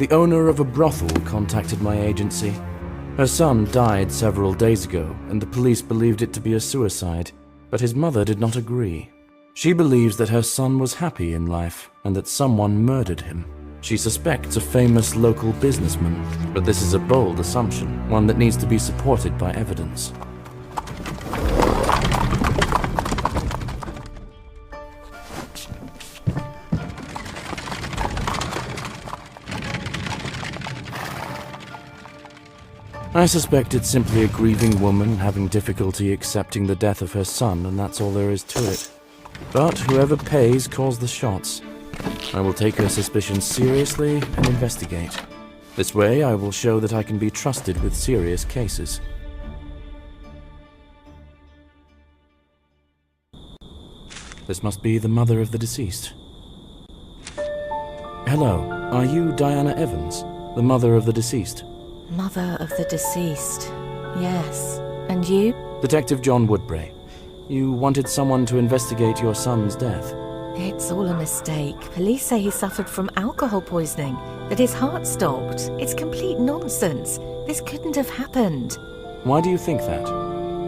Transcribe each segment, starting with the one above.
The owner of a brothel contacted my agency. Her son died several days ago, and the police believed it to be a suicide, but his mother did not agree. She believes that her son was happy in life, and that someone murdered him. She suspects a famous local businessman, but this is a bold assumption, one that needs to be supported by evidence. I suspect it's simply a grieving woman having difficulty accepting the death of her son, and that's all there is to it. But whoever pays calls the shots. I will take her suspicions seriously and investigate. This way I will show that I can be trusted with serious cases. This must be the mother of the deceased. Hello, are you Diana Evans, the mother of the deceased? Mother of the deceased. Yes. And you? Detective John Woodbray. You wanted someone to investigate your son's death. It's all a mistake. Police say he suffered from alcohol poisoning, that his heart stopped. It's complete nonsense. This couldn't have happened. Why do you think that?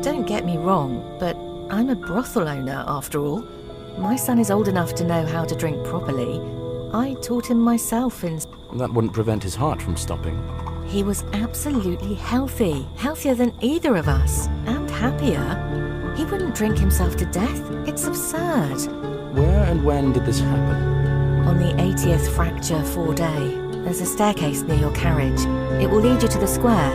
Don't get me wrong, but I'm a brothel owner after all. My son is old enough to know how to drink properly. I taught him myself in... That wouldn't prevent his heart from stopping. He was absolutely healthy, healthier than either of us, and happier. He wouldn't drink himself to death. It's absurd. Where and when did this happen? On the 80th fracture 4-day. There's a staircase near your carriage. It will lead you to the square.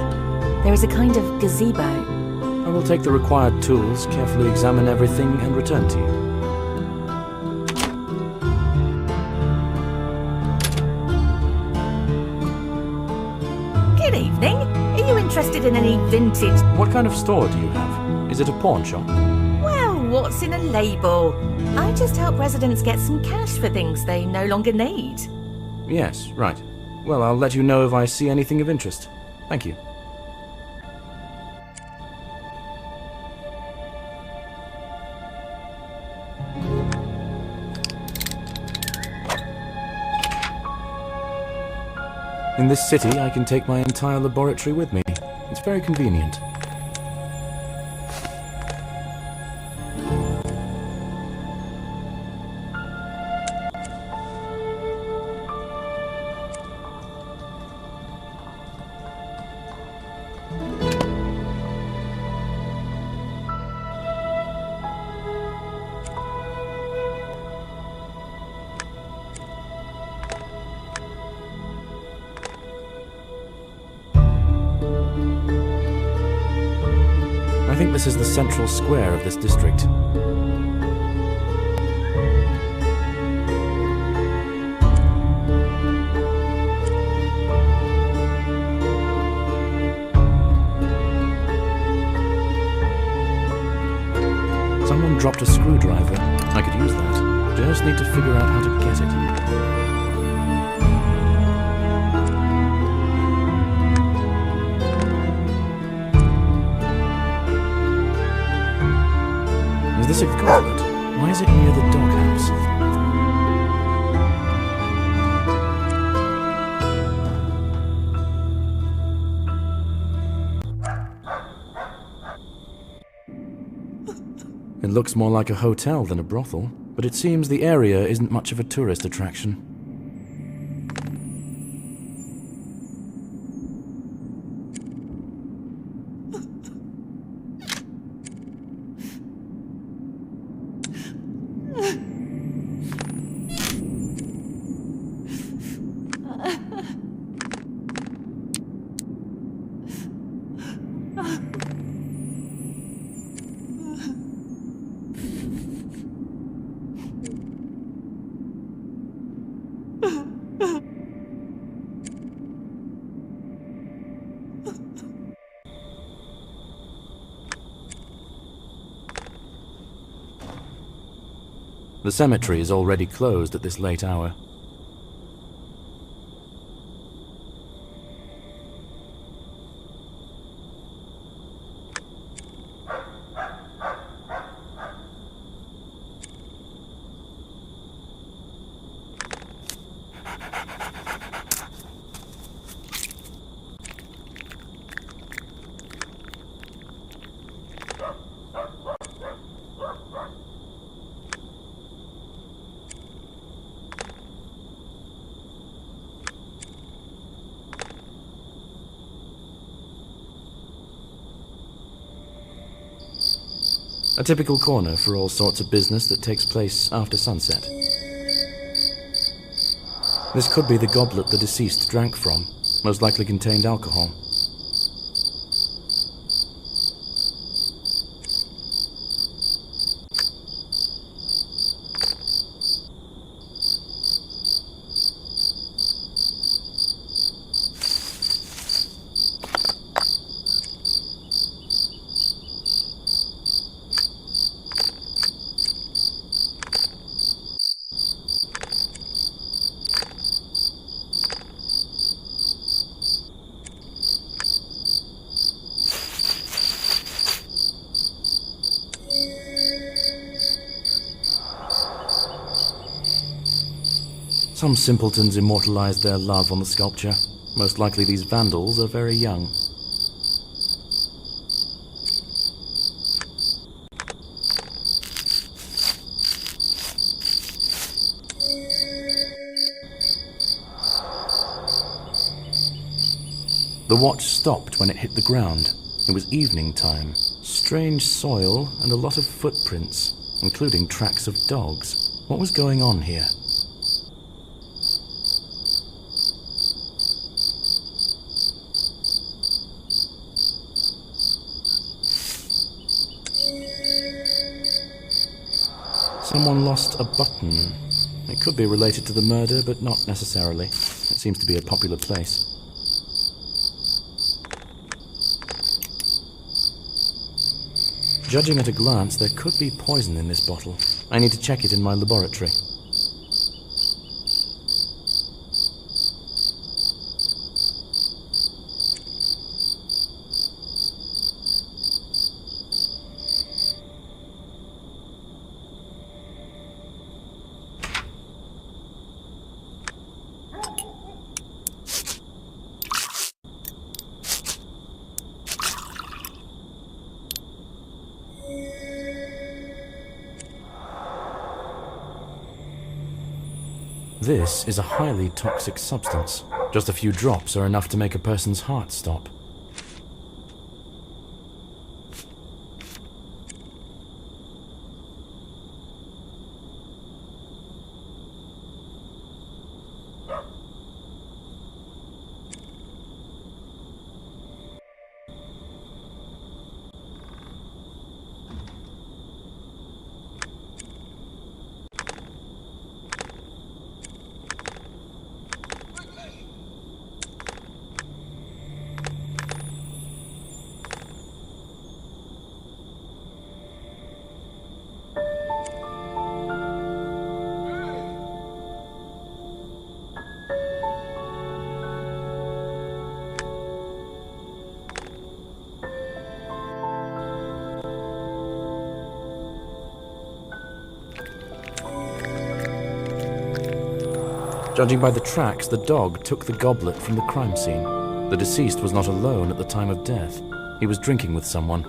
There is a kind of gazebo. I will take the required tools, carefully examine everything, and return to you. Good evening. Are you interested in any vintage... What kind of store do you have? Is it a pawn shop? Well, what's in a label? I just help residents get some cash for things they no longer need. Yes, right. Well, I'll let you know if I see anything of interest. Thank you. In this city, I can take my entire laboratory with me. It's very convenient. I think this is the central square of this district. Someone dropped a screwdriver. I could use that. Just need to figure out how to get it. Is this a goblet? Why is it near the doghouse? It looks more like a hotel than a brothel, but it seems the area isn't much of a tourist attraction. The cemetery is already closed at this late hour. A typical corner for all sorts of business that takes place after sunset. This could be the goblet the deceased drank from, most likely contained alcohol. Some simpletons immortalized their love on the sculpture. Most likely these vandals are very young. The watch stopped when it hit the ground. It was evening time. Strange soil and a lot of footprints, including tracks of dogs. What was going on here? Someone lost a button. It could be related to the murder, but not necessarily. It seems to be a popular place. Judging at a glance, there could be poison in this bottle. I need to check it in my laboratory. This is a highly toxic substance. Just a few drops are enough to make a person's heart stop. Judging by the tracks, the dog took the goblet from the crime scene. The deceased was not alone at the time of death. He was drinking with someone.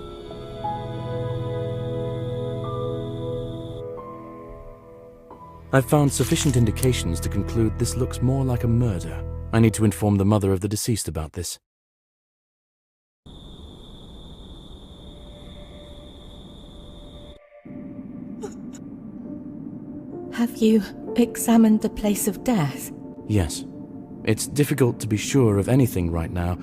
I've found sufficient indications to conclude this looks more like a murder. I need to inform the mother of the deceased about this. Have you examined the place of death? Yes. It's difficult to be sure of anything right now,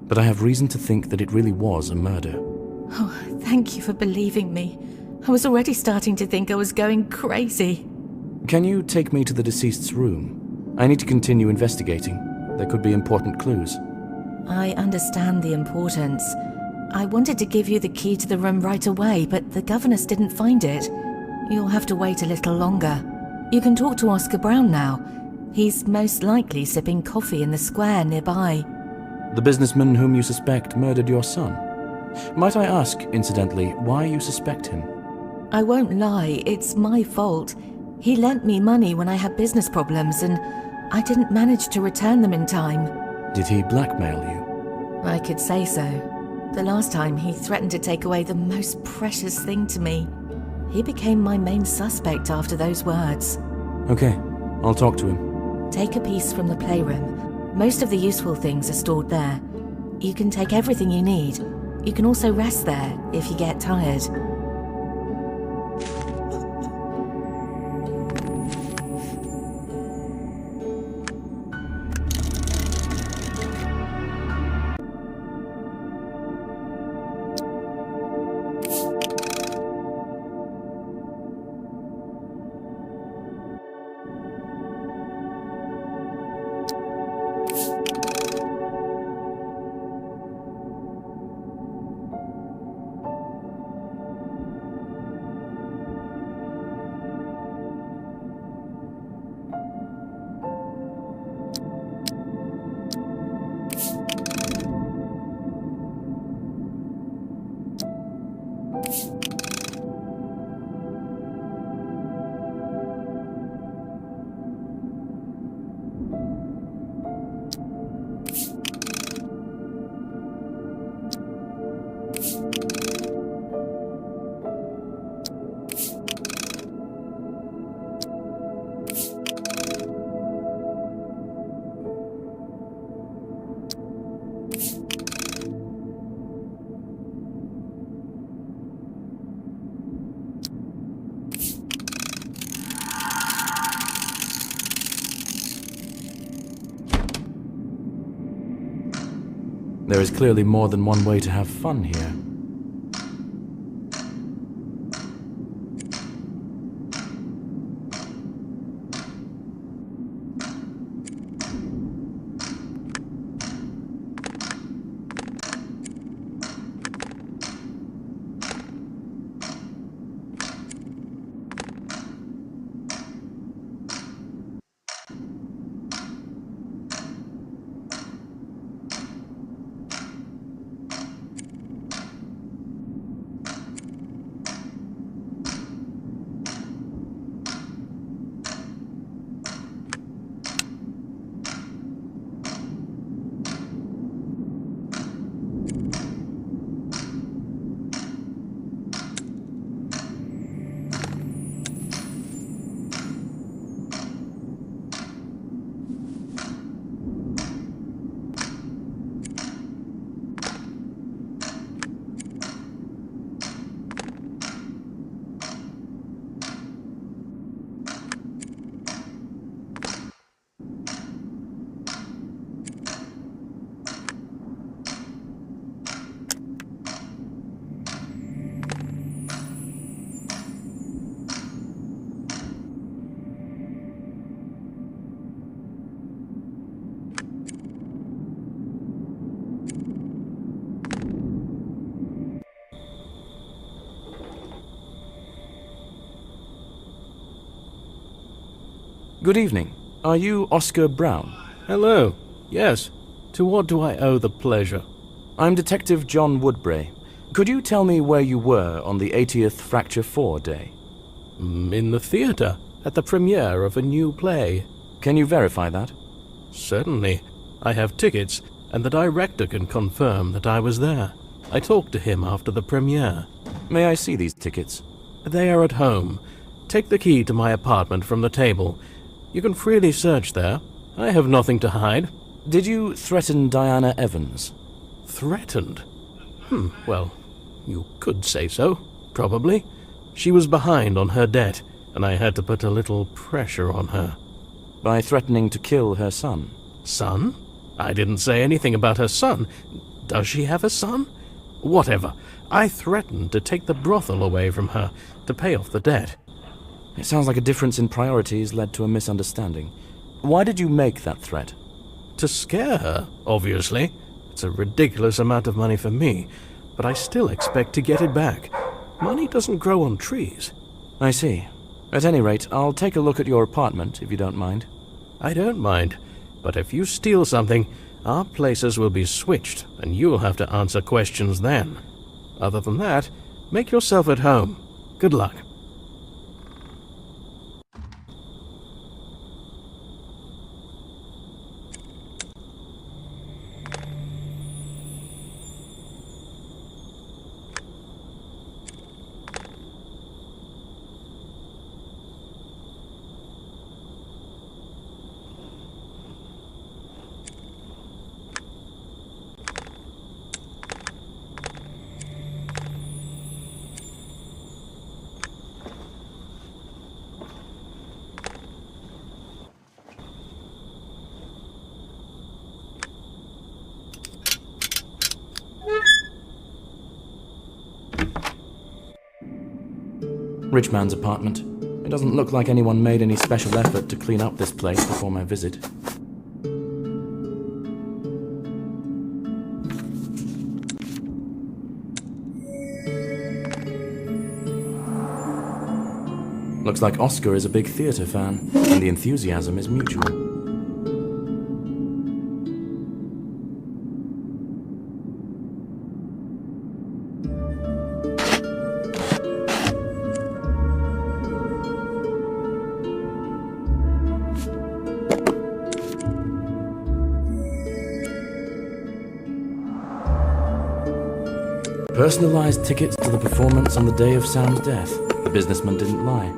but I have reason to think that it really was a murder. Oh, thank you for believing me. I was already starting to think I was going crazy. Can you take me to the deceased's room? I need to continue investigating. There could be important clues. I understand the importance. I wanted to give you the key to the room right away, but the governess didn't find it. You'll have to wait a little longer. You can talk to Oscar Brown now. He's most likely sipping coffee in the square nearby. The businessman whom you suspect murdered your son. Might I ask, incidentally, why you suspect him? I won't lie, it's my fault. He lent me money when I had business problems, and I didn't manage to return them in time. Did he blackmail you? I could say so. The last time, he threatened to take away the most precious thing to me. He became my main suspect after those words. Okay, I'll talk to him. Take a piece from the playroom. Most of the useful things are stored there. You can take everything you need. You can also rest there if you get tired. There is clearly more than one way to have fun here. Good evening. Are you Oscar Brown? Hello. Yes. To what do I owe the pleasure? I'm Detective John Woodbray. Could you tell me where you were on the 80th Fracture 4 day? In the theatre, at the premiere of a new play. Can you verify that? Certainly. I have tickets, and the director can confirm that I was there. I talked to him after the premiere. May I see these tickets? They are at home. Take the key to my apartment from the table. You can freely search there. I have nothing to hide. Did you threaten Diana Evans? Threatened? Well, you could say so, probably. She was behind on her debt, and I had to put a little pressure on her. By threatening to kill her son? Son? I didn't say anything about her son. Does she have a son? Whatever. I threatened to take the brothel away from her to pay off the debt. It sounds like a difference in priorities led to a misunderstanding. Why did you make that threat? To scare her, obviously. It's a ridiculous amount of money for me, but I still expect to get it back. Money doesn't grow on trees. I see. At any rate, I'll take a look at your apartment, if you don't mind. I don't mind, but if you steal something, our places will be switched, and you'll have to answer questions then. Other than that, make yourself at home. Good luck. Rich man's apartment. It doesn't look like anyone made any special effort to clean up this place before my visit. Looks like Oscar is a big theatre fan, and the enthusiasm is mutual. Personalized tickets to the performance on the day of Sam's death. The businessman didn't lie.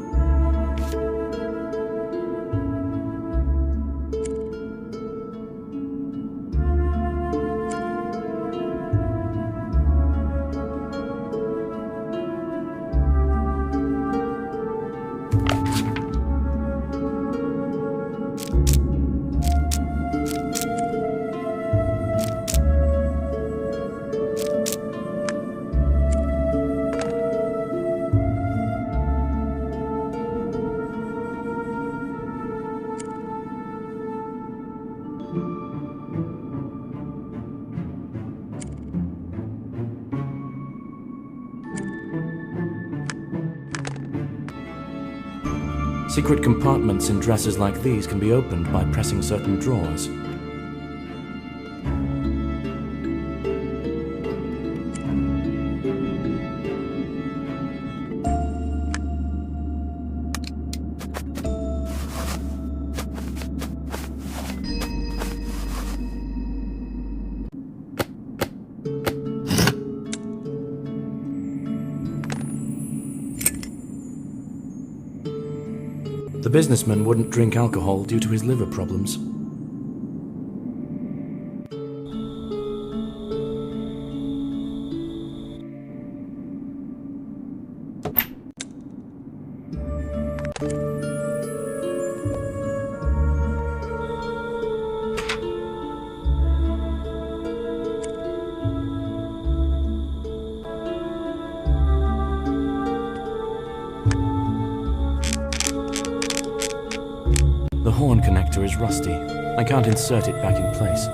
Secret compartments in dresses like these can be opened by pressing certain drawers. The businessman wouldn't drink alcohol due to his liver problems. The horn connector is rusty. I can't insert it back in place.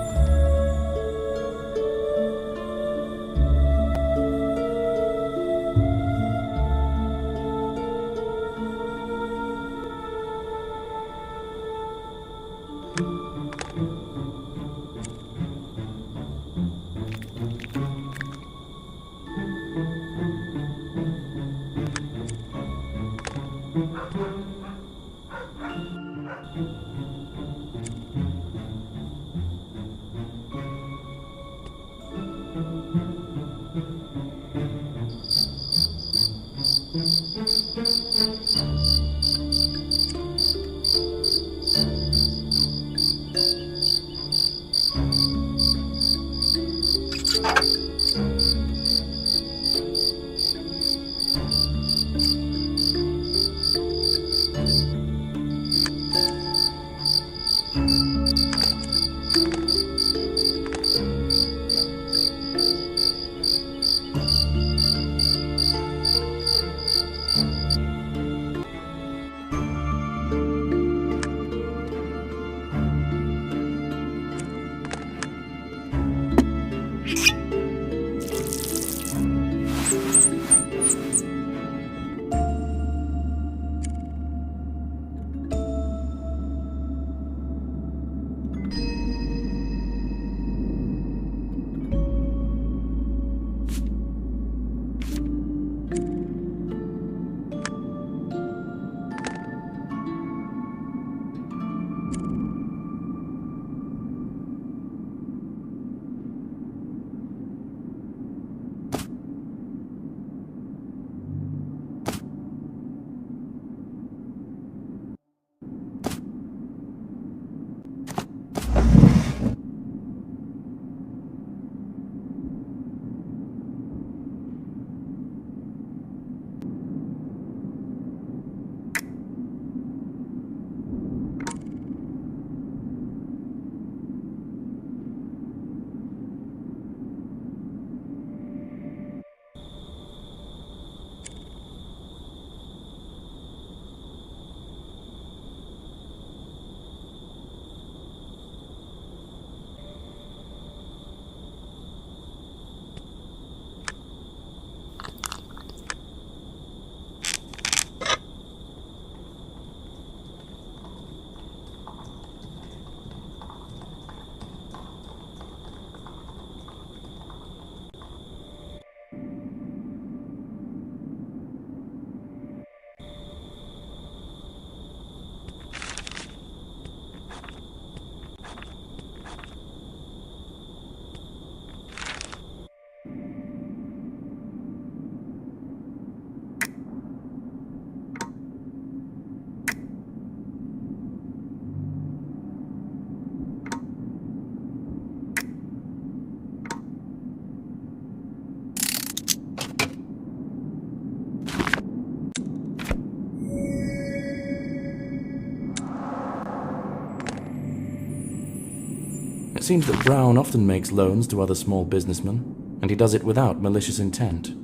It seems that Brown often makes loans to other small businessmen, and he does it without malicious intent.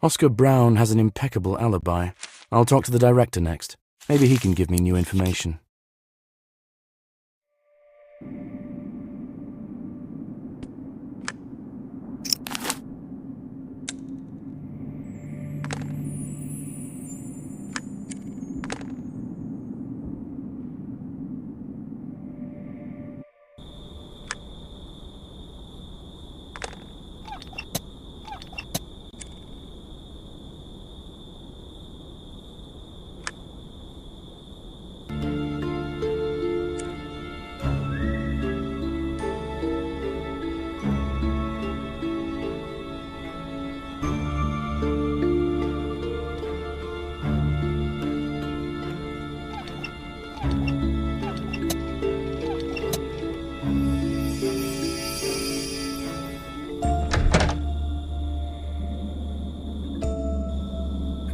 Oscar Brown has an impeccable alibi. I'll talk to the director next. Maybe he can give me new information.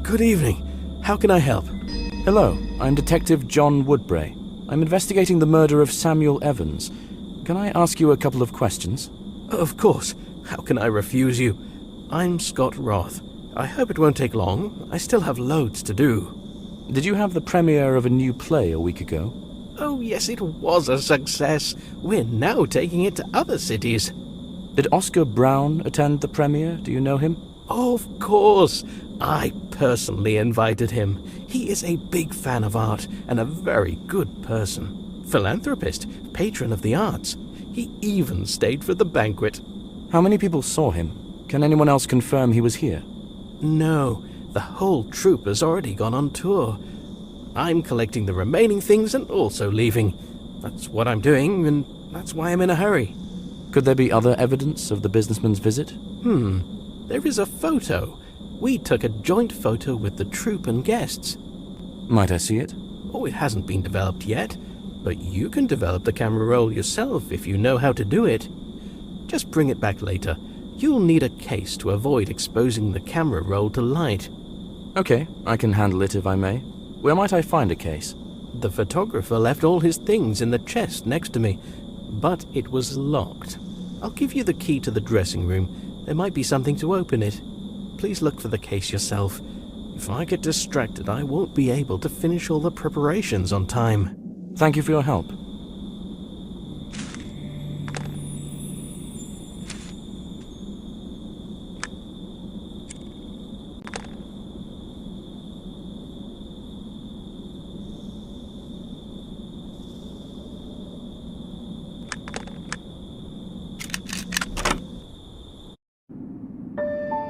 Good evening. How can I help? Hello, I'm Detective John Woodbray. I'm investigating the murder of Samuel Evans. Can I ask you a couple of questions? Of course. How can I refuse you? I'm Scott Roth. I hope it won't take long. I still have loads to do. Did you have the premiere of a new play a week ago? Oh, yes, it was a success. We're now taking it to other cities. Did Oscar Brown attend the premiere? Do you know him? Of course. I personally invited him. He is a big fan of art and a very good person. Philanthropist, patron of the arts. He even stayed for the banquet. How many people saw him? Can anyone else confirm he was here? No, the whole troupe has already gone on tour. I'm collecting the remaining things and also leaving. That's what I'm doing, and that's why I'm in a hurry. Could there be other evidence of the businessman's visit? There is a photo. We took a joint photo with the troupe and guests. Might I see it? Oh, it hasn't been developed yet, but you can develop the camera roll yourself if you know how to do it. Just bring it back later. You'll need a case to avoid exposing the camera roll to light. Okay, I can handle it if I may. Where might I find a case? The photographer left all his things in the chest next to me, but it was locked. I'll give you the key to the dressing room. There might be something to open it. Please look for the case yourself. If I get distracted, I won't be able to finish all the preparations on time. Thank you for your help.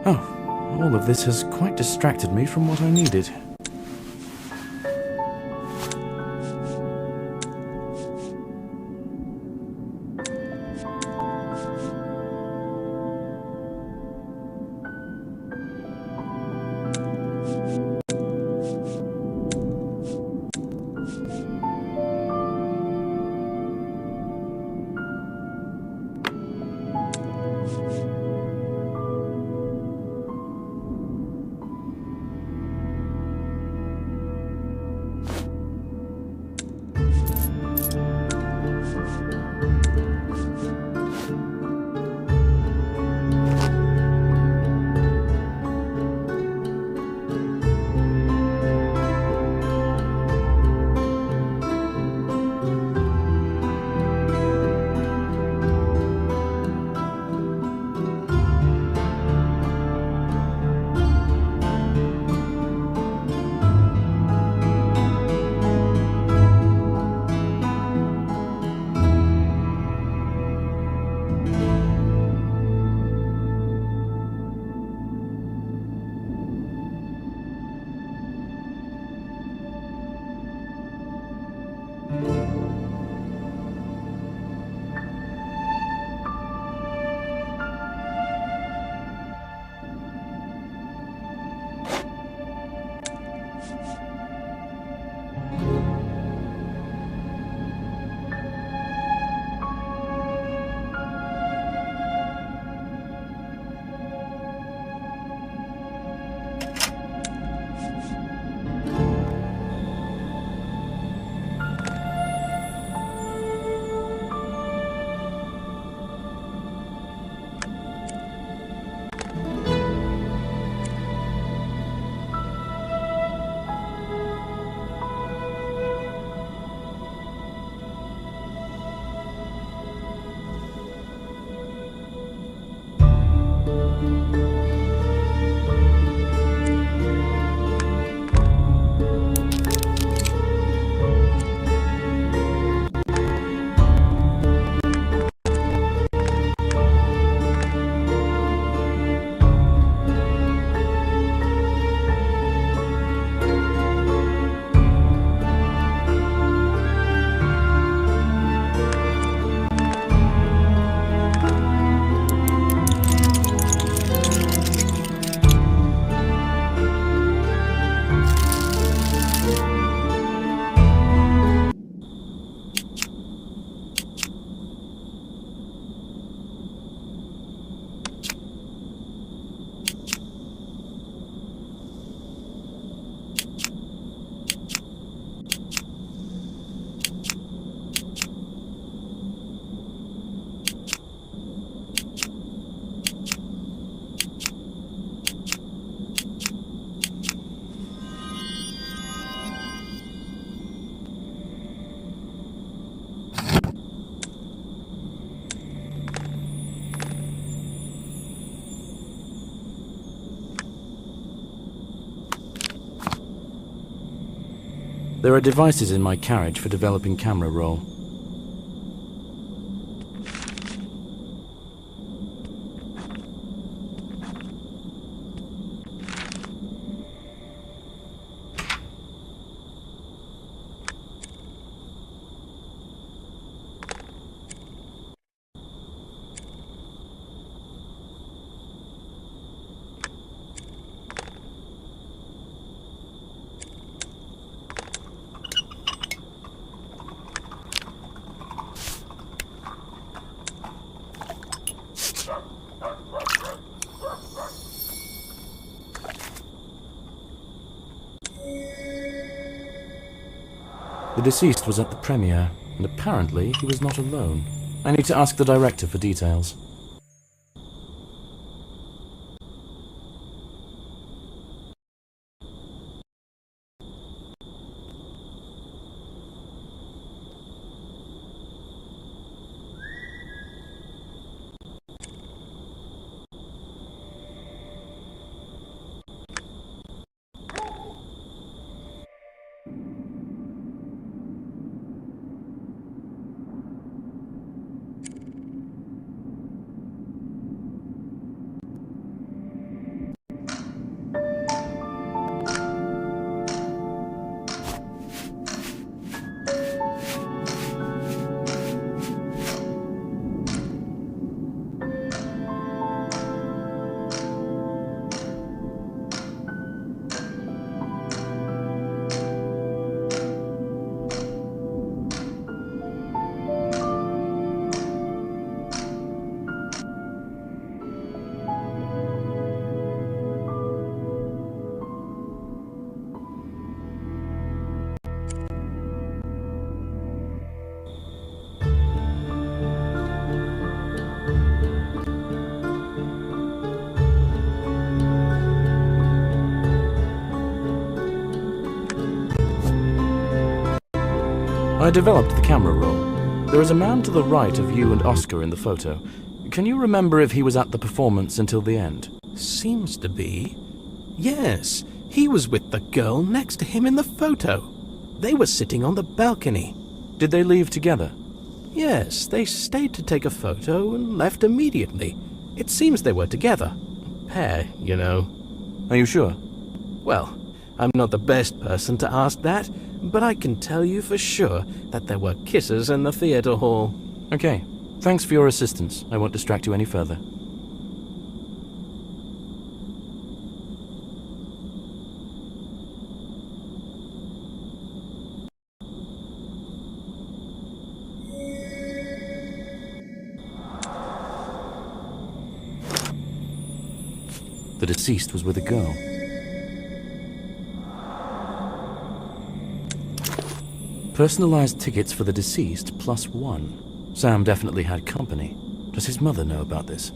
Oh, all of this has quite distracted me from what I needed. There are devices in my carriage for developing camera roll. The deceased was at the premiere, and apparently he was not alone. I need to ask the director for details. I developed the camera roll. There is a man to the right of you and Oscar in the photo. Can you remember if he was at the performance until the end? Seems to be. Yes, he was with the girl next to him in the photo. They were sitting on the balcony. Did they leave together? Yes, they stayed to take a photo and left immediately. It seems they were together. Pair, you know. Are you sure? Well, I'm not the best person to ask that, but I can tell you for sure that there were kisses in the theater hall. Okay. Thanks for your assistance. I won't distract you any further. The deceased was with a girl. Personalized tickets for the deceased +1. Sam definitely had company. Does his mother know about this?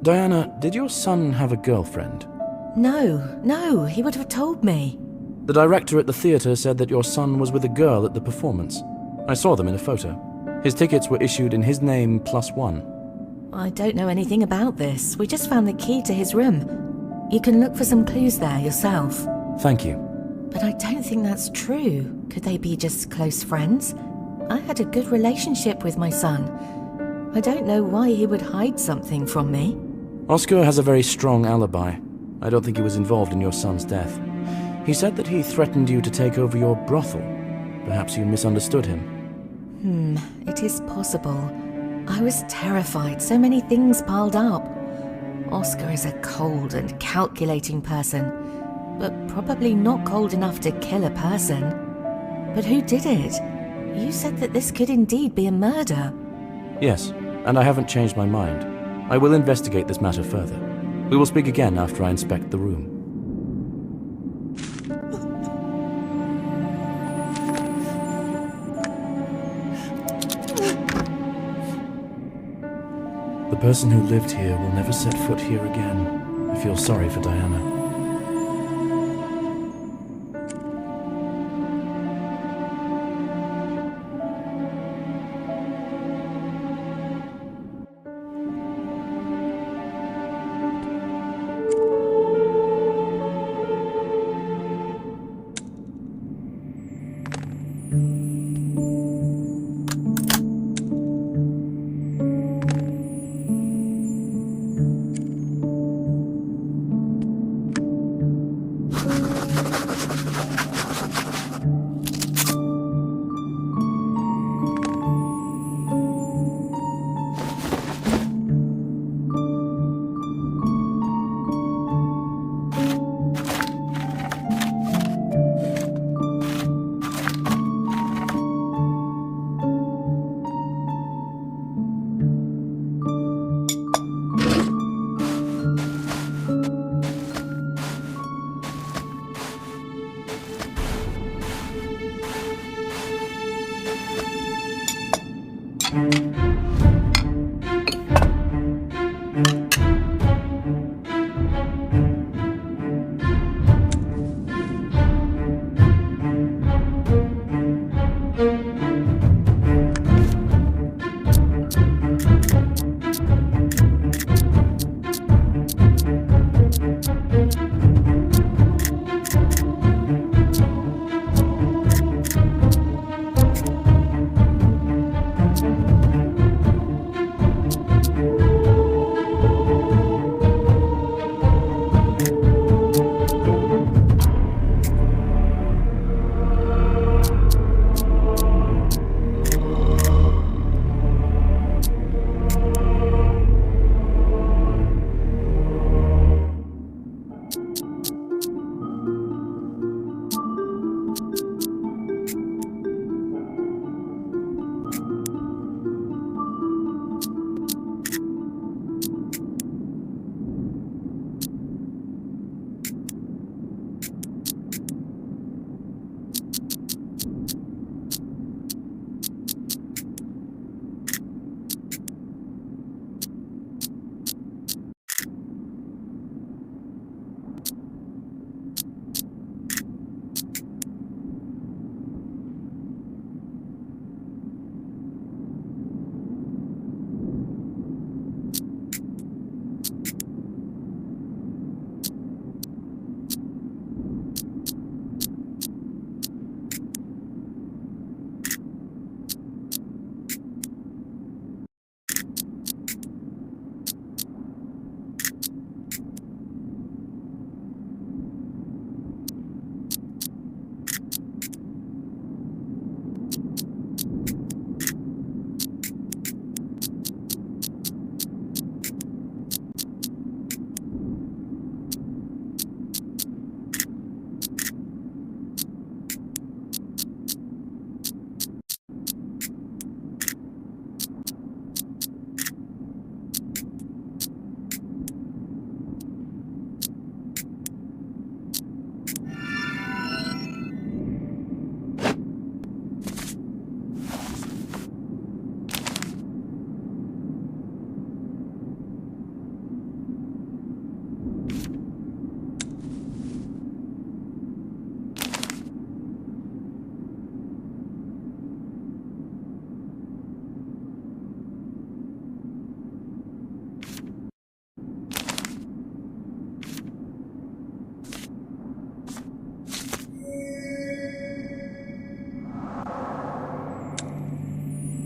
Diana, did your son have a girlfriend? No, he would have told me. The director at the theater said that your son was with a girl at the performance. I saw them in a photo. His tickets were issued in his name +1. I don't know anything about this. We just found the key to his room. You can look for some clues there yourself. Thank you. But I don't think that's true. Could they be just close friends? I had a good relationship with my son. I don't know why he would hide something from me. Oscar has a very strong alibi. I don't think he was involved in your son's death. He said that he threatened you to take over your brothel. Perhaps you misunderstood him. It is possible. I was terrified, so many things piled up. Oscar is a cold and calculating person, but probably not cold enough to kill a person. But who did it? You said that this could indeed be a murder. Yes, and I haven't changed my mind. I will investigate this matter further. We will speak again after I inspect the room. person who lived here will never set foot here again. I feel sorry for Diana.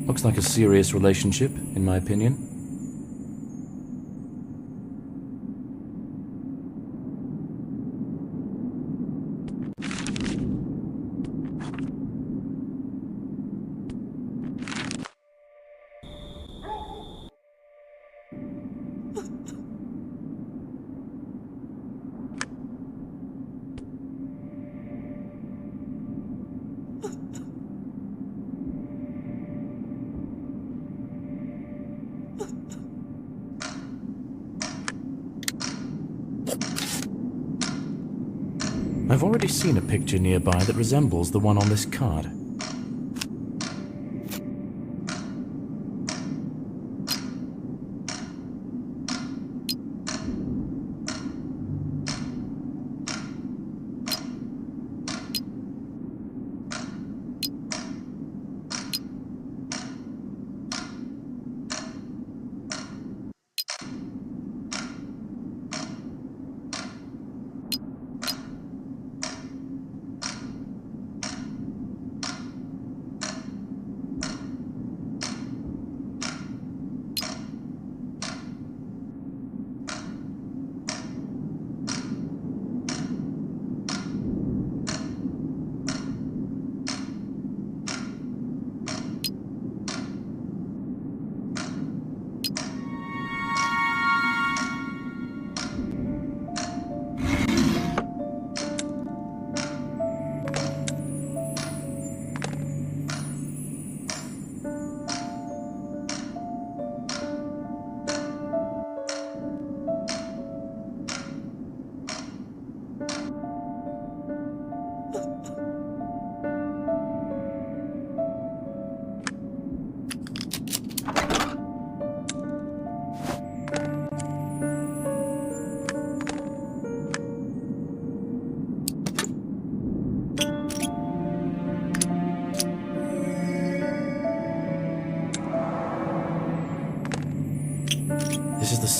Looks like a serious relationship, in my opinion. I've already seen a picture nearby that resembles the one on this card.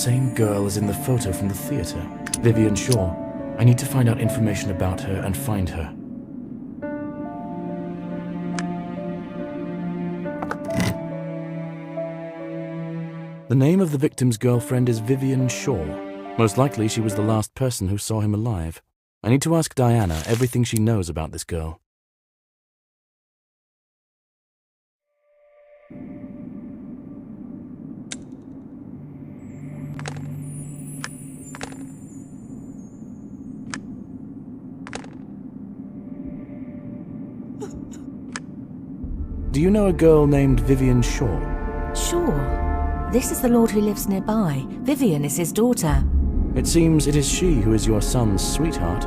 same girl as in the photo from the theater. Vivian Shaw. I need to find out information about her and find her. The name of the victim's girlfriend is Vivian Shaw. Most likely she was the last person who saw him alive. I need to ask Diana everything she knows about this girl. Do you know a girl named Vivian Shaw? Sure. This is the lord who lives nearby. Vivian is his daughter. It seems it is she who is your son's sweetheart.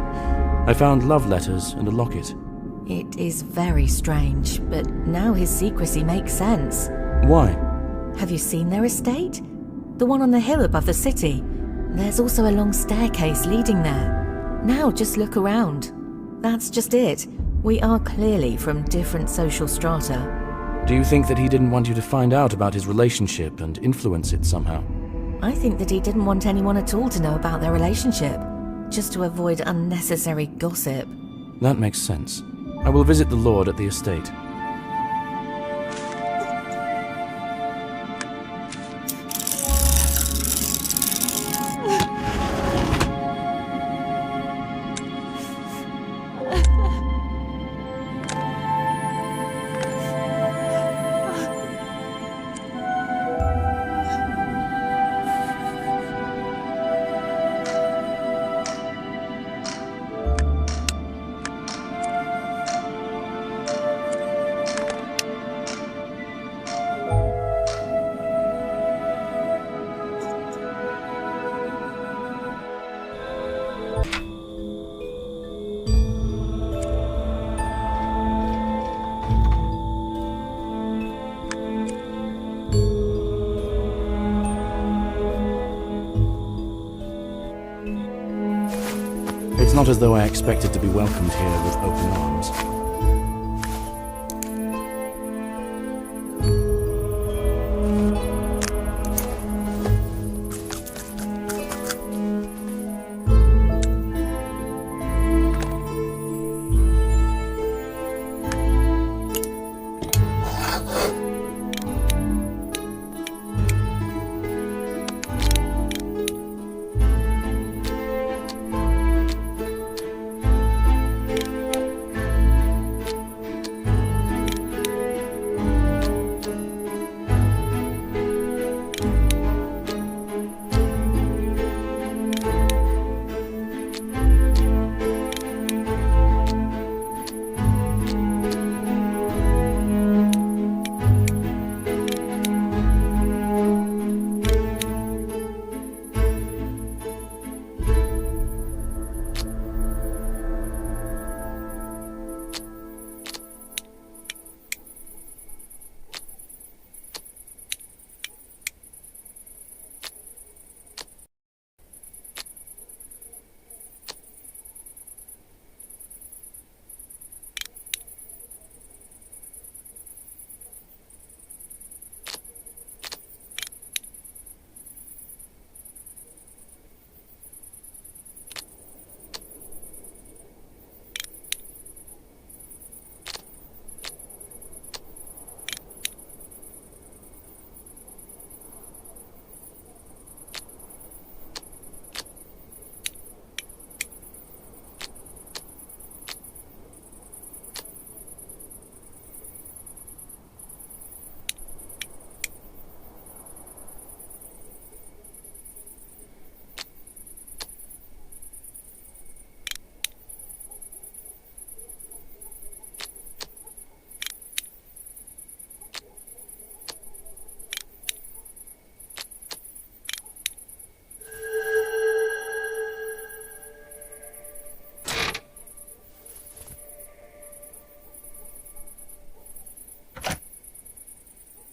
I found love letters and a locket. It is very strange, but now his secrecy makes sense. Why? Have you seen their estate? The one on the hill above the city. There's also a long staircase leading there. Now just look around. That's just it. We are clearly from different social strata. Do you think that he didn't want you to find out about his relationship and influence it somehow? I think that he didn't want anyone at all to know about their relationship, just to avoid unnecessary gossip. That makes sense. I will visit the lord at the estate. It's not as though I expected to be welcomed here with open arms.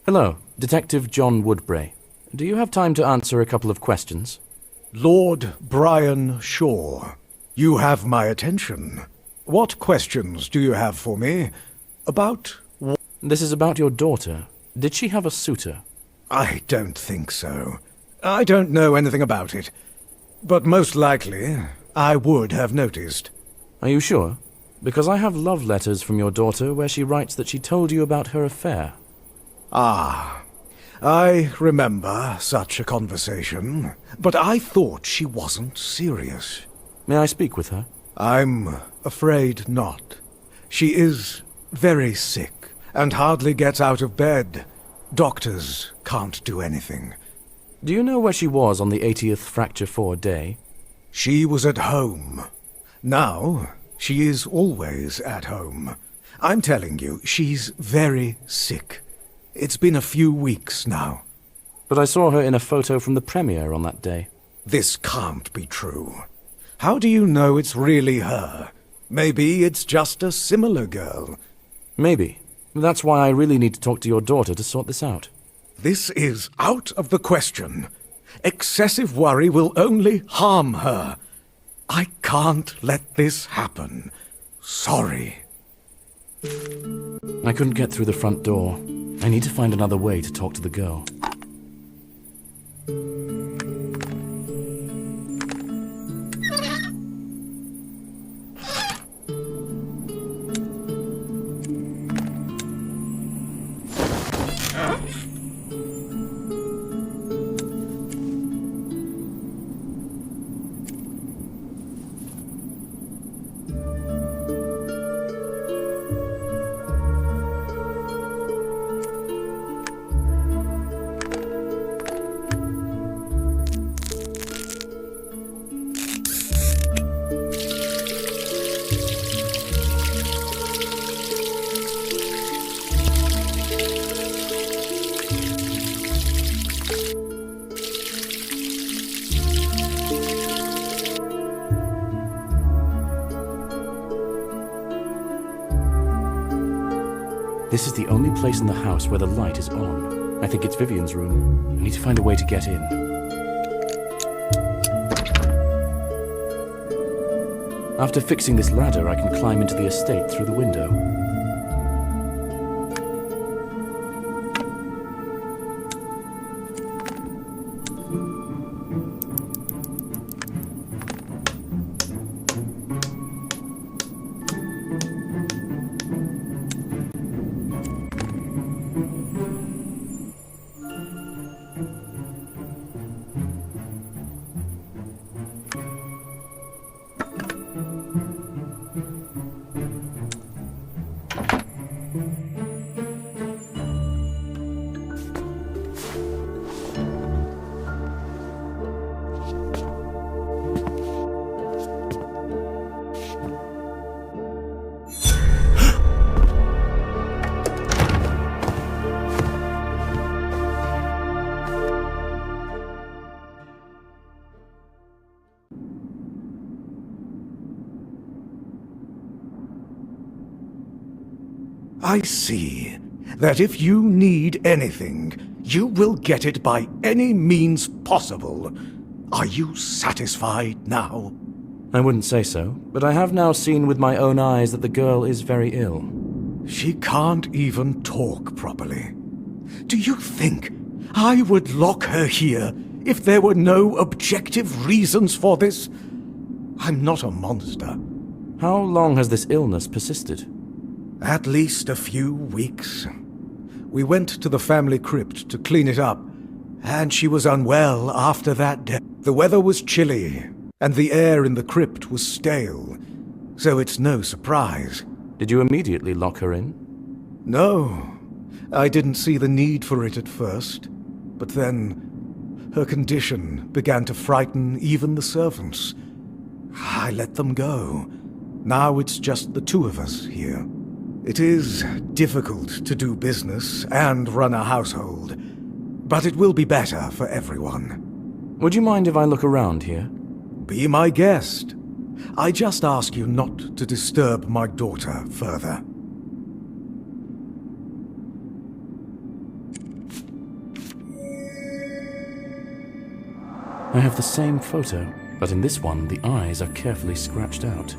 Hello, Detective John Woodbray. Do you have time to answer a couple of questions? Lord Brian Shaw, you have my attention. What questions do you have for me? About what? This is about your daughter. Did she have a suitor? I don't think so. I don't know anything about it, but most likely I would have noticed. Are you sure? Because I have love letters from your daughter where she writes that she told you about her affair. Ah, I remember such a conversation, but I thought she wasn't serious. May I speak with her? I'm afraid not. She is very sick and hardly gets out of bed. Doctors can't do anything. Do you know where she was on the 80th Fracture 4 day? She was at home. Now, she is always at home. I'm telling you, she's very sick. It's been a few weeks now. But I saw her in a photo from the premiere on that day. This can't be true. How do you know it's really her? Maybe it's just a similar girl. Maybe. That's why I really need to talk to your daughter to sort this out. This is out of the question. Excessive worry will only harm her. I can't let this happen. Sorry. I couldn't get through the front door. I need to find another way to talk to the girl. This is the only place in the house where the light is on. I think it's Vivian's room. I need to find a way to get in. After fixing this ladder, I can climb into the estate through the window. I see that if you need anything, you will get it by any means possible. Are you satisfied now? I wouldn't say so, but I have now seen with my own eyes that the girl is very ill. She can't even talk properly. Do you think I would lock her here if there were no objective reasons for this? I'm not a monster. How long has this illness persisted? At least a few weeks. We went to the family crypt to clean it up, and she was unwell after that day. The weather was chilly, and the air in the crypt was stale, so it's no surprise. Did you immediately lock her in? No, I didn't see the need for it at first, but then her condition began to frighten even the servants. I let them go. Now it's just the two of us here. It is difficult to do business and run a household, but it will be better for everyone. Would you mind if I look around here? Be my guest. I just ask you not to disturb my daughter further. I have the same photo, but in this one the eyes are carefully scratched out.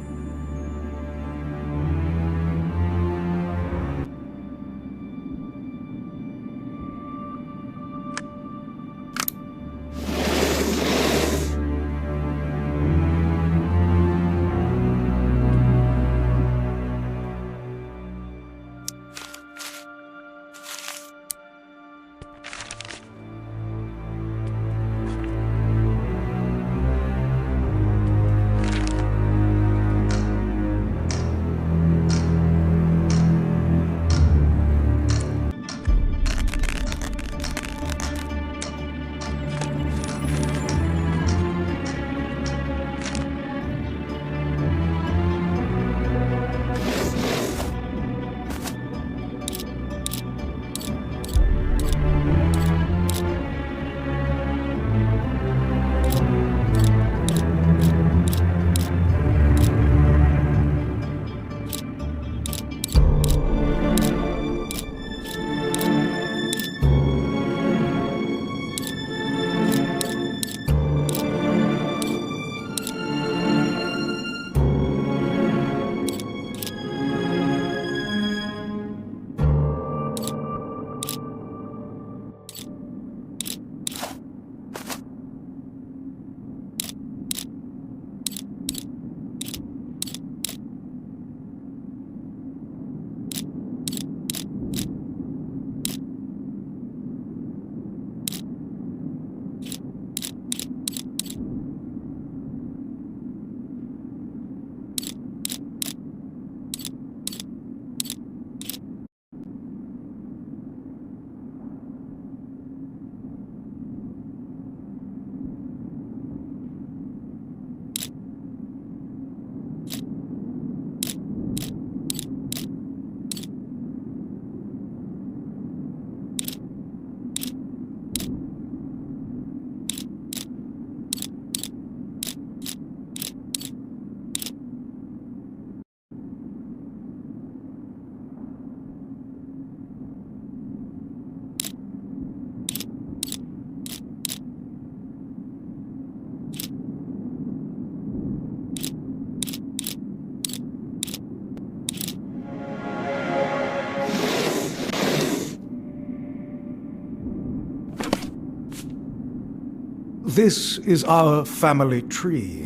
This is our family tree,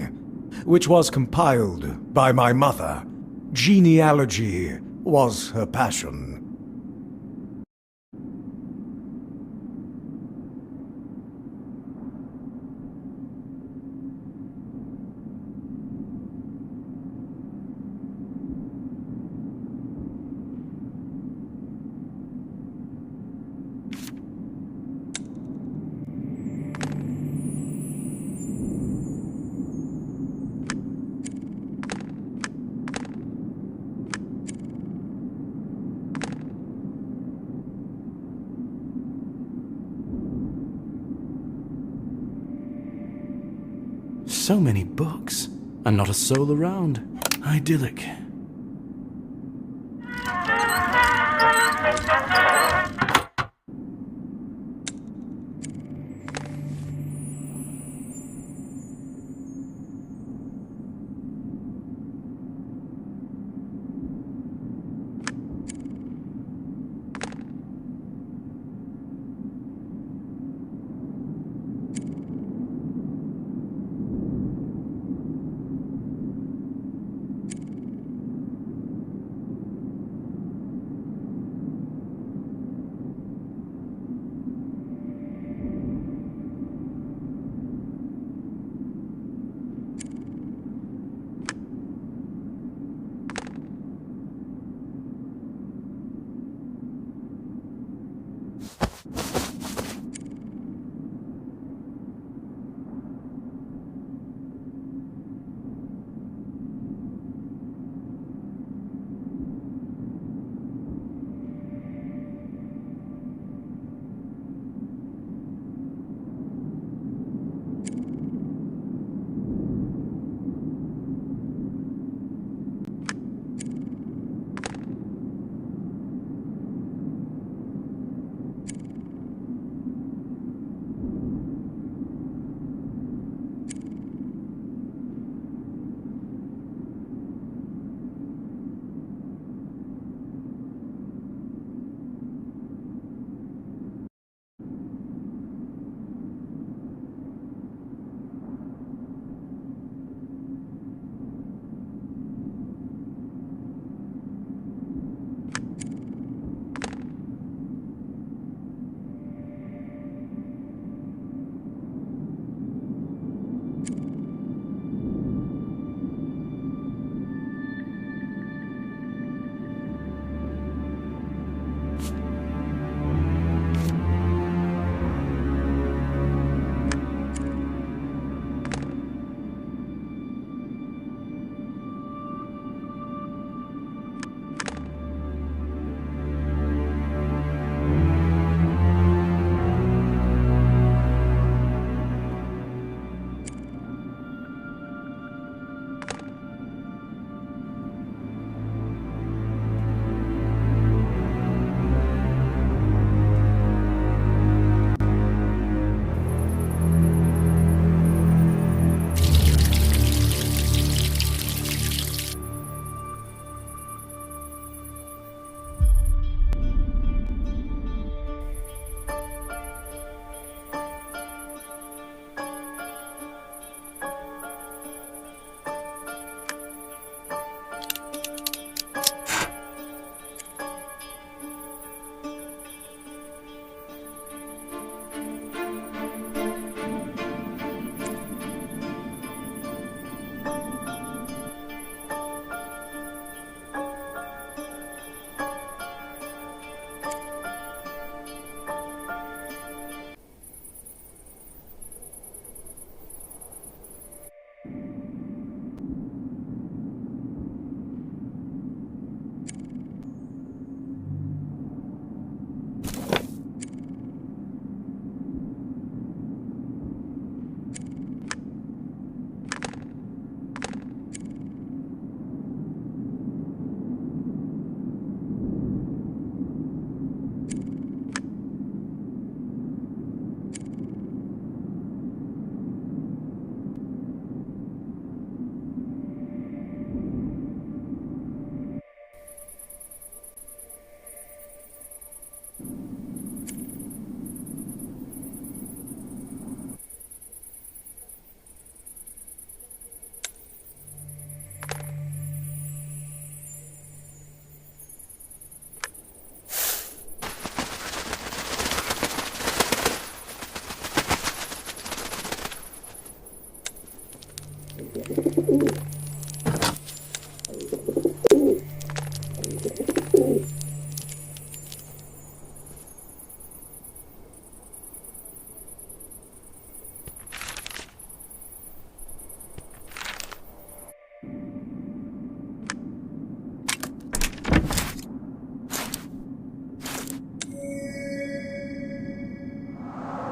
which was compiled by my mother. Genealogy was her passion. So many books, and not a soul around. Idyllic.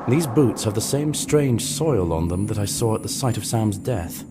These boots have the same strange soil on them that I saw at the site of Sam's death.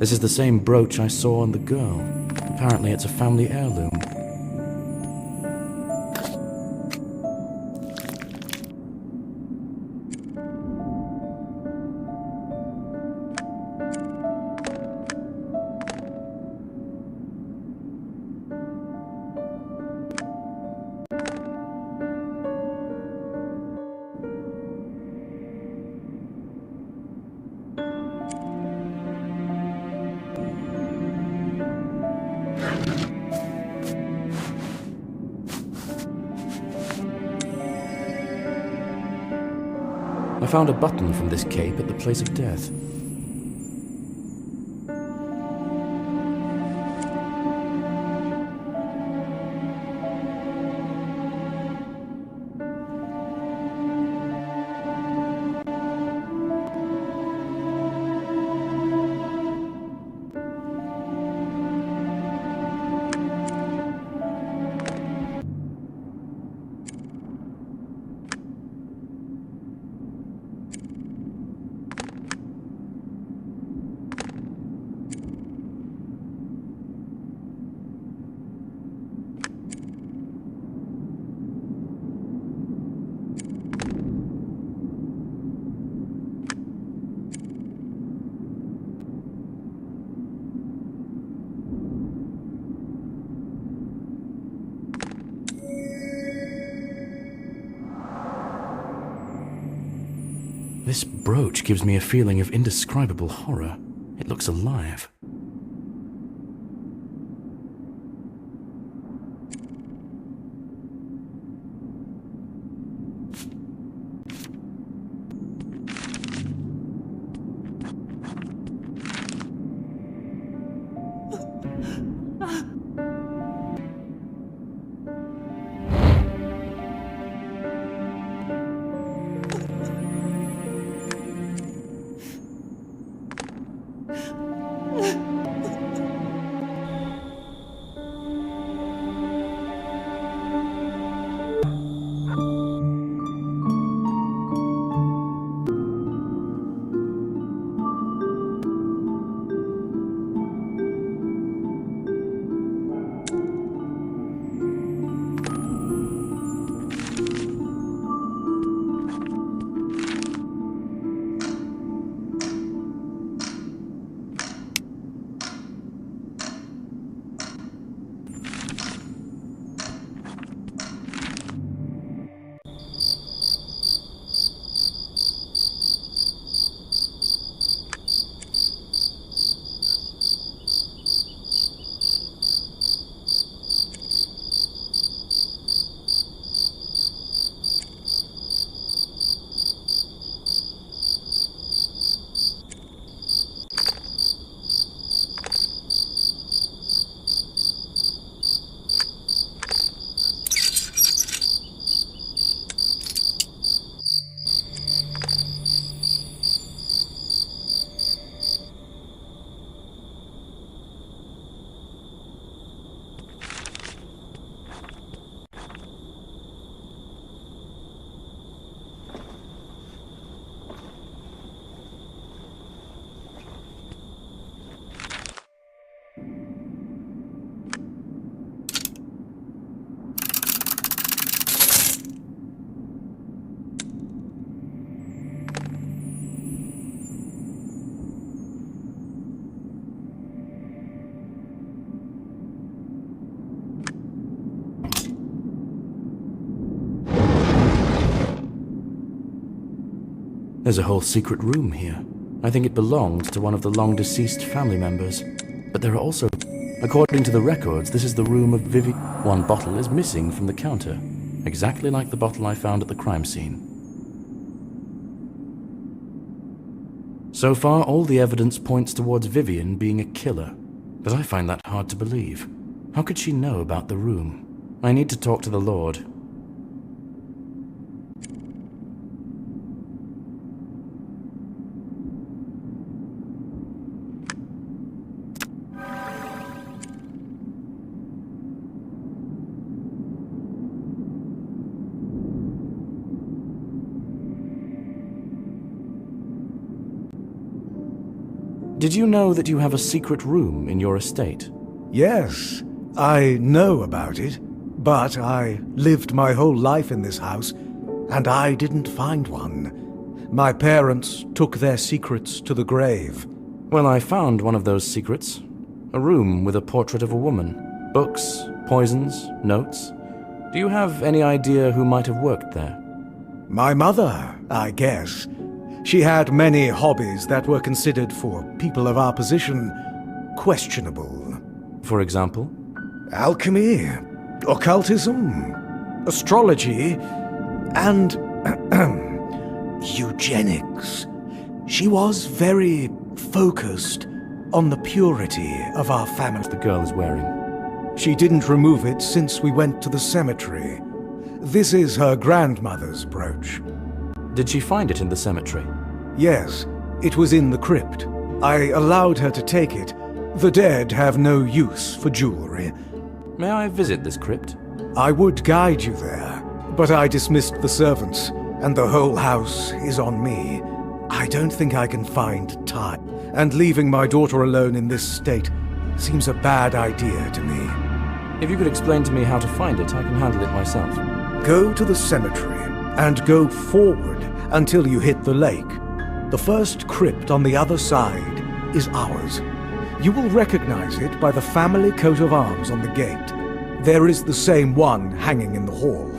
This is the same brooch I saw on the girl. Apparently it's a family heirloom. I found a button from this cape at the place of death. This brooch gives me a feeling of indescribable horror. It looks alive. There's a whole secret room here. I think it belonged to one of the long-deceased family members. But there are also... According to the records, this is the room of Vivi. One bottle is missing from the counter, exactly like the bottle I found at the crime scene. So far, all the evidence points towards Vivian being a killer, but I find that hard to believe. How could she know about the room? I need to talk to the Lord. Did you know that you have a secret room in your estate? Yes, I know about it, but I lived my whole life in this house, and I didn't find one. My parents took their secrets to the grave. Well, I found one of those secrets. A room with a portrait of a woman. Books, poisons, notes. Do you have any idea who might have worked there? My mother, I guess. She had many hobbies that were considered, for people of our position, questionable. For example? Alchemy, occultism, astrology, and eugenics. She was very focused on the purity of our family. The girl is wearing. She didn't remove it since we went to the cemetery. This is her grandmother's brooch. Did she find it in the cemetery? Yes, it was in the crypt. I allowed her to take it. The dead have no use for jewelry. May I visit this crypt? I would guide you there, but I dismissed the servants, and the whole house is on me. I don't think I can find time, and leaving my daughter alone in this state seems a bad idea to me. If you could explain to me how to find it, I can handle it myself. Go to the cemetery and go forward until you hit the lake. The first crypt on the other side is ours. You will recognize it by the family coat of arms on the gate. There is the same one hanging in the hall.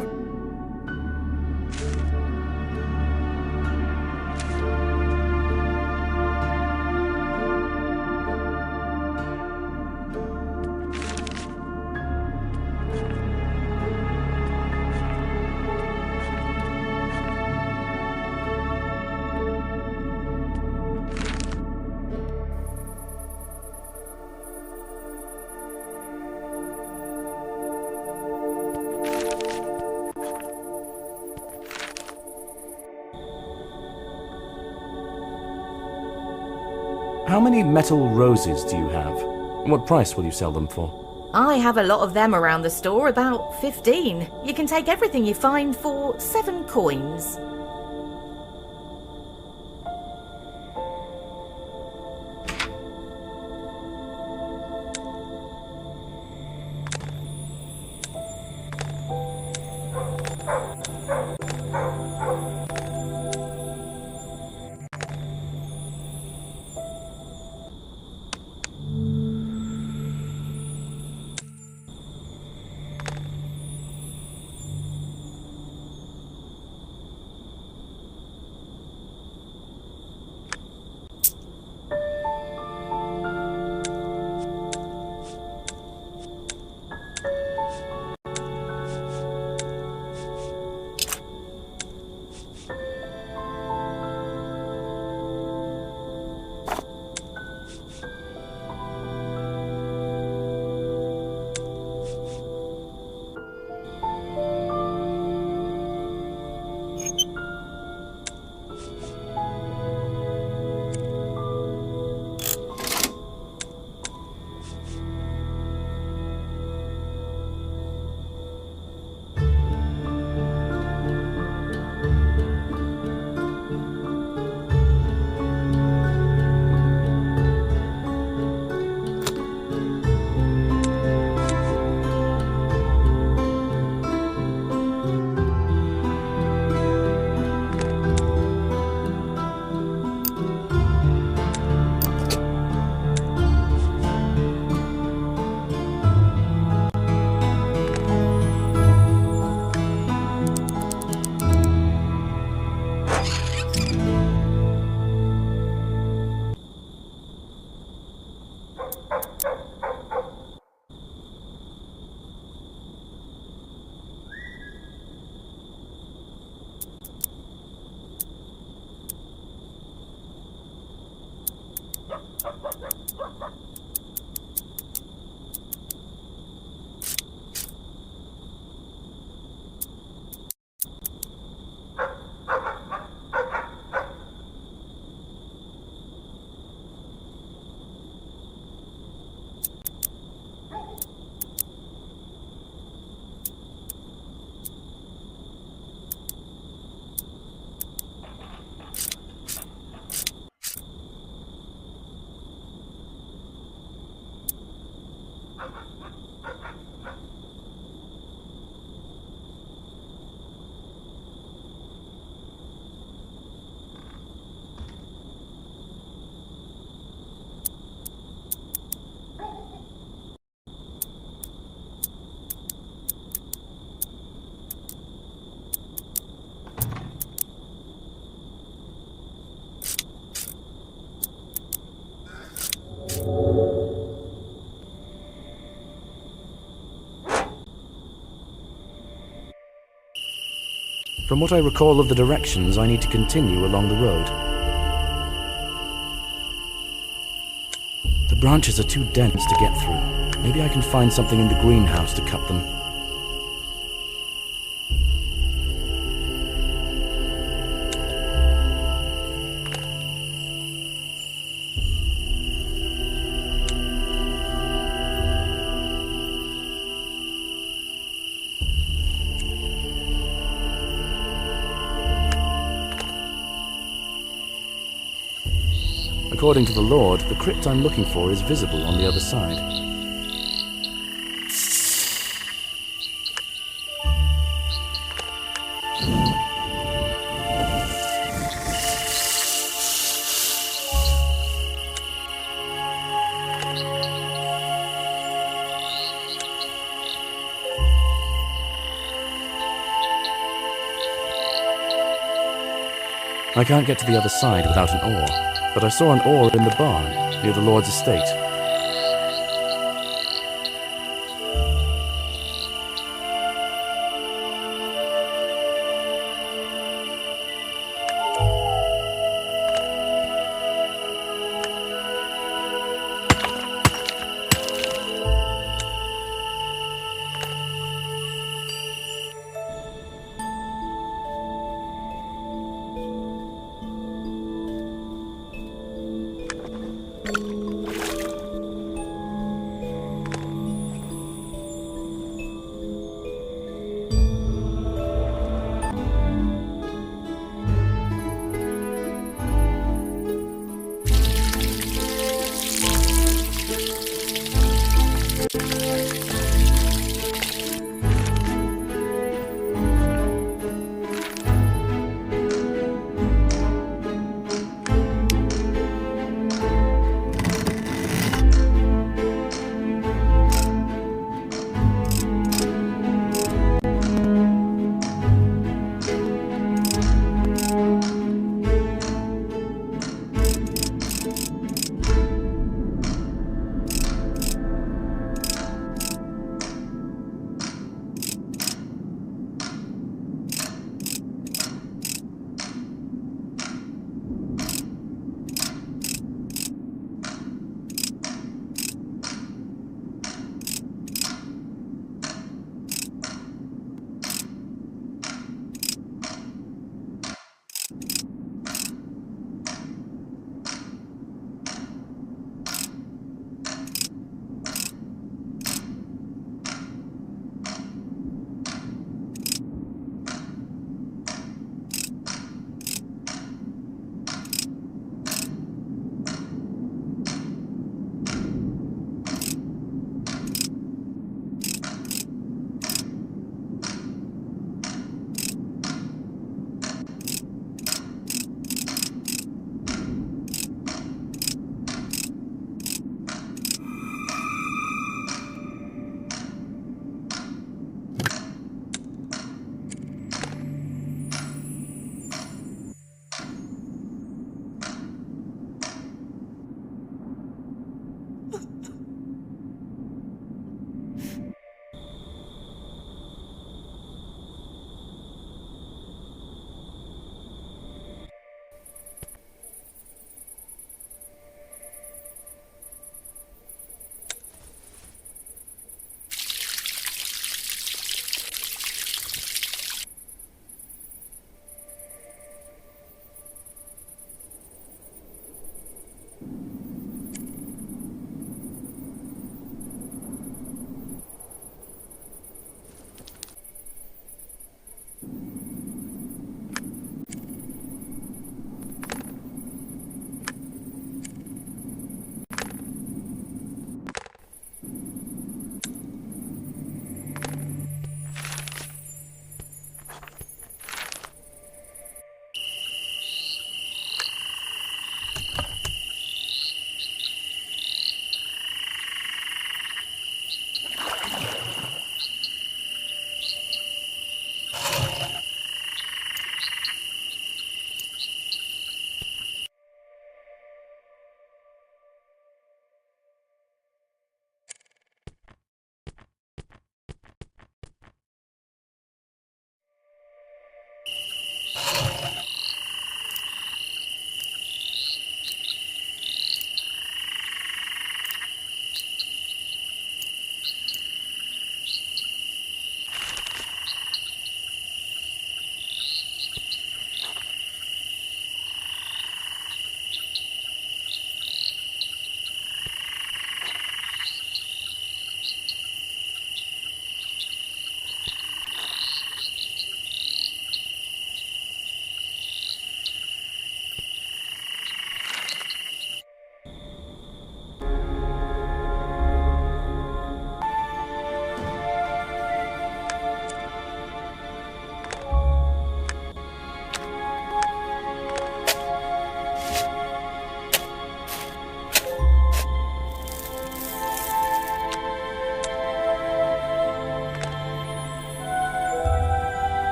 How many metal roses do you have? What price will you sell them for? I have a lot of them around the store, about 15. You can take everything you find for 7 coins. From what I recall of the directions, I need to continue along the road. The branches are too dense to get through. Maybe I can find something in the greenhouse to cut them. According to the Lord, the crypt I'm looking for is visible on the other side. I can't get to the other side without an oar, but I saw an oar in the barn near the Lord's estate.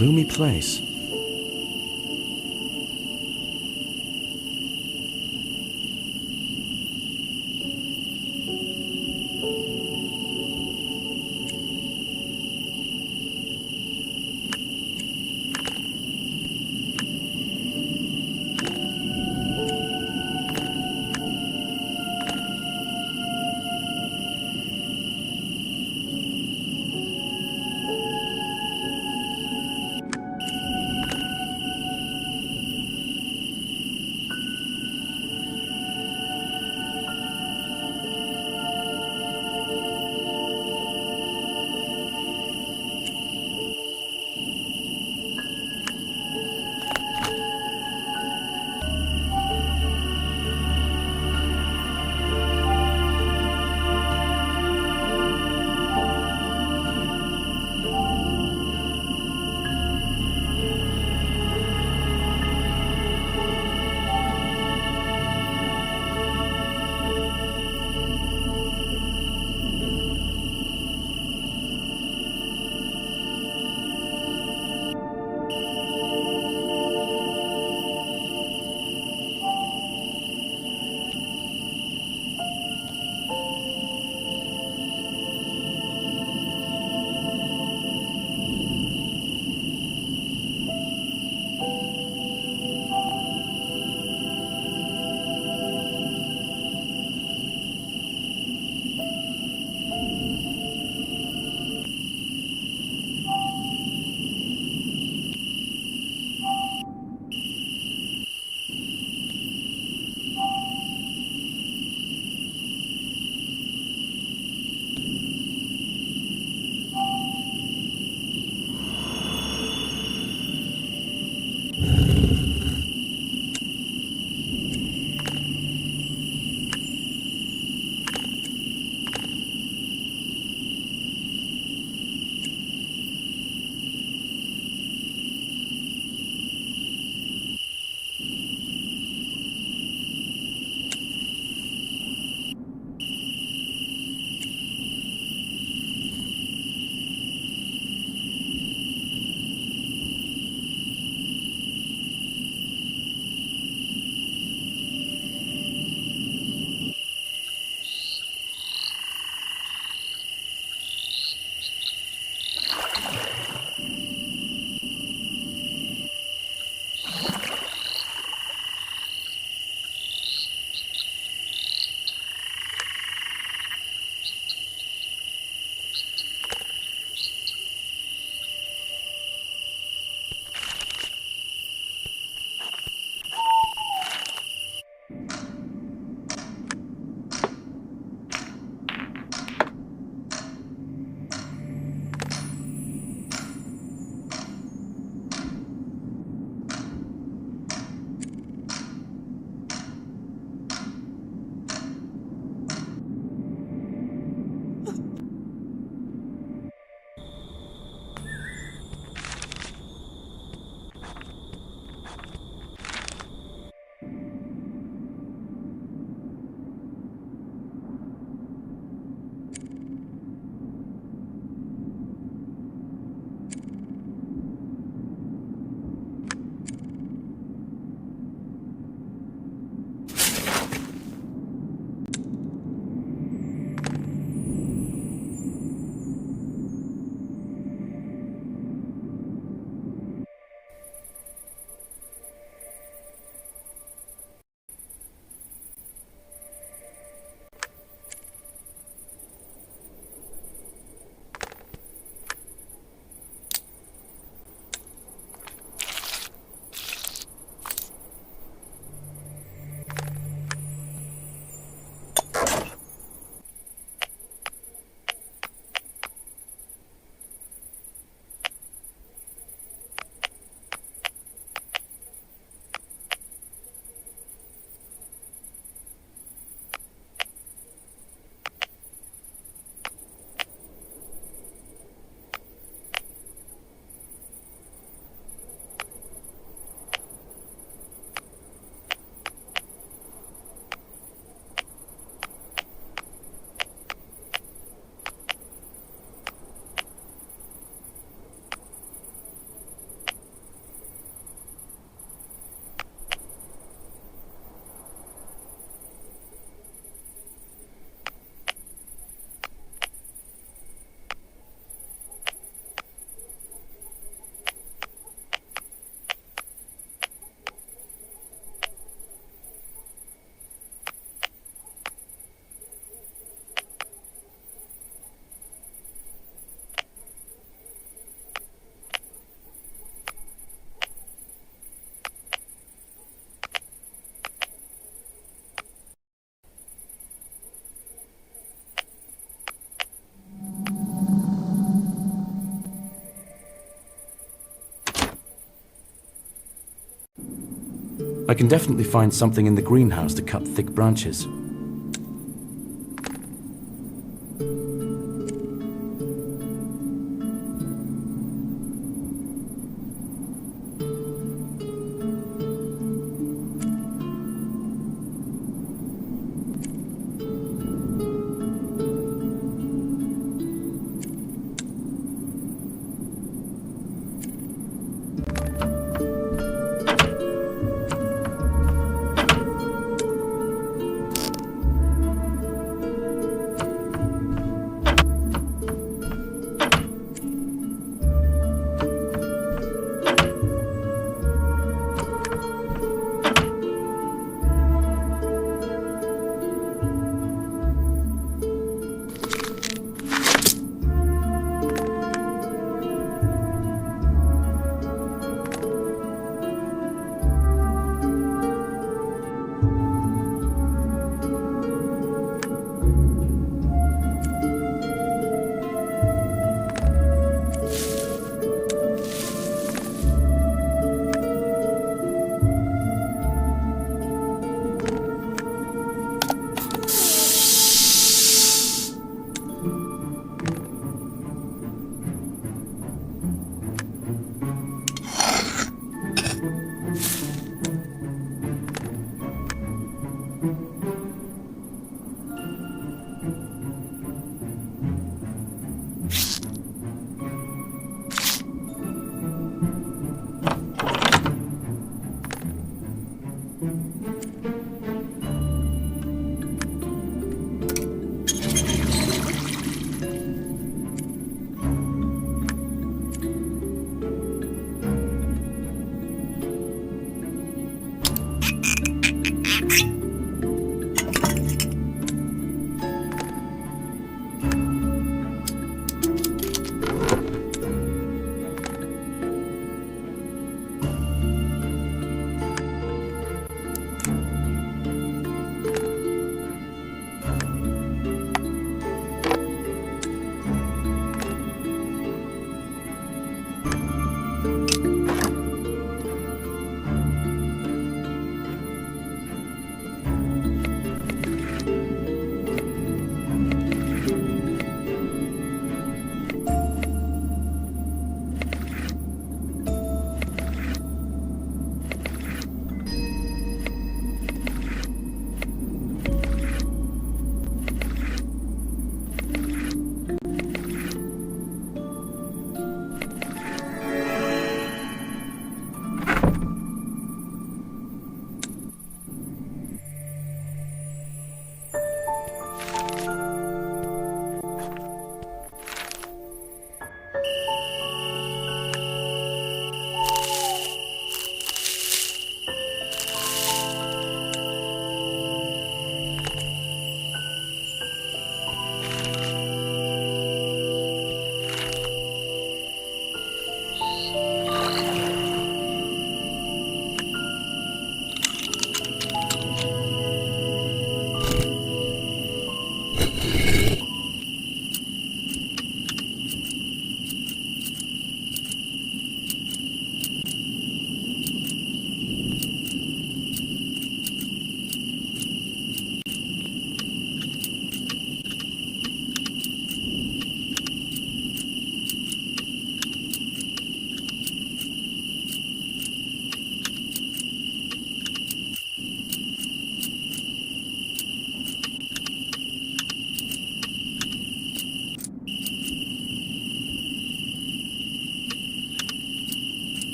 gloomy place. I can definitely find something in the greenhouse to cut thick branches.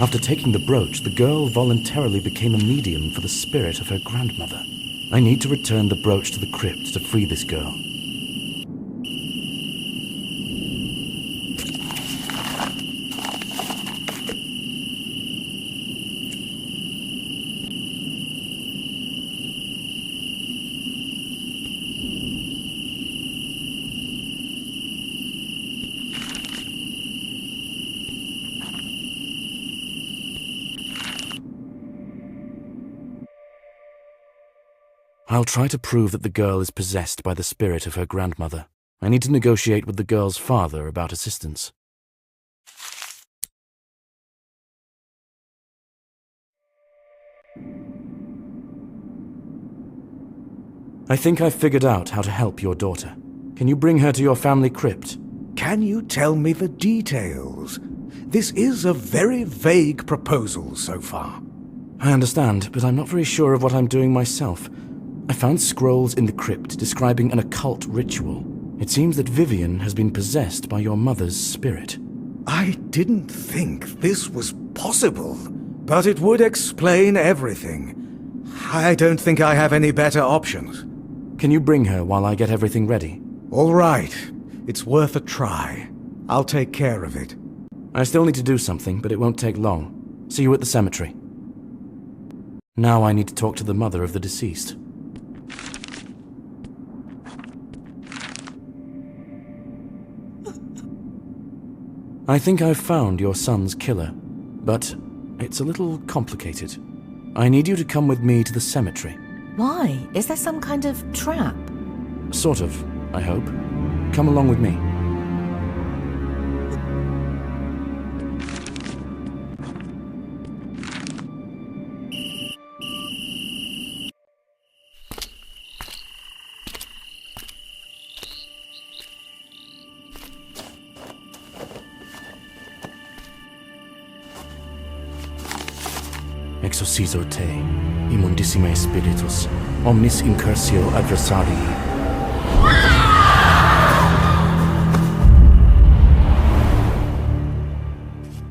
After taking the brooch, the girl voluntarily became a medium for the spirit of her grandmother. I need to return the brooch to the crypt to free this girl. I'll try to prove that the girl is possessed by the spirit of her grandmother. I need to negotiate with the girl's father about assistance. I think I've figured out how to help your daughter. Can you bring her to your family crypt? Can you tell me the details? This is a very vague proposal so far. I understand, but I'm not very sure of what I'm doing myself. I found scrolls in the crypt describing an occult ritual. It seems that Vivian has been possessed by your mother's spirit. I didn't think this was possible, but it would explain everything. I don't think I have any better options. Can you bring her while I get everything ready? All right. It's worth a try. I'll take care of it. I still need to do something, but it won't take long. See you at the cemetery. Now I need to talk to the mother of the deceased. I think I've found your son's killer, but it's a little complicated. I need you to come with me to the cemetery. Why? Is there some kind of trap? Sort of, I hope. Come along with me. Exorcizo te, immundissime spiritus, omnis incursio adversarii.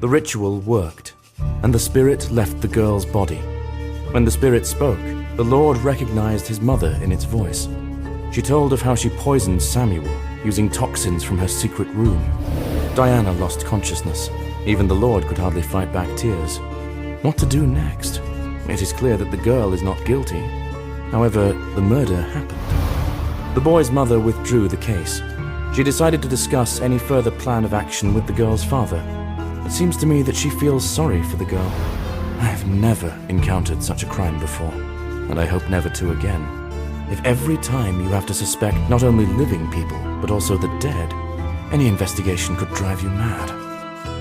The ritual worked, and the spirit left the girl's body. When the spirit spoke, the Lord recognized his mother in its voice. She told of how she poisoned Samuel, using toxins from her secret room. Diana lost consciousness. Even the Lord could hardly fight back tears. What to do next? It is clear that the girl is not guilty. However, the murder happened. The boy's mother withdrew the case. She decided to discuss any further plan of action with the girl's father. It seems to me that she feels sorry for the girl. I have never encountered such a crime before, and I hope never to again. If every time you have to suspect not only living people, but also the dead, any investigation could drive you mad.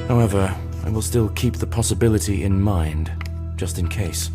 However, I will still keep the possibility in mind, just in case.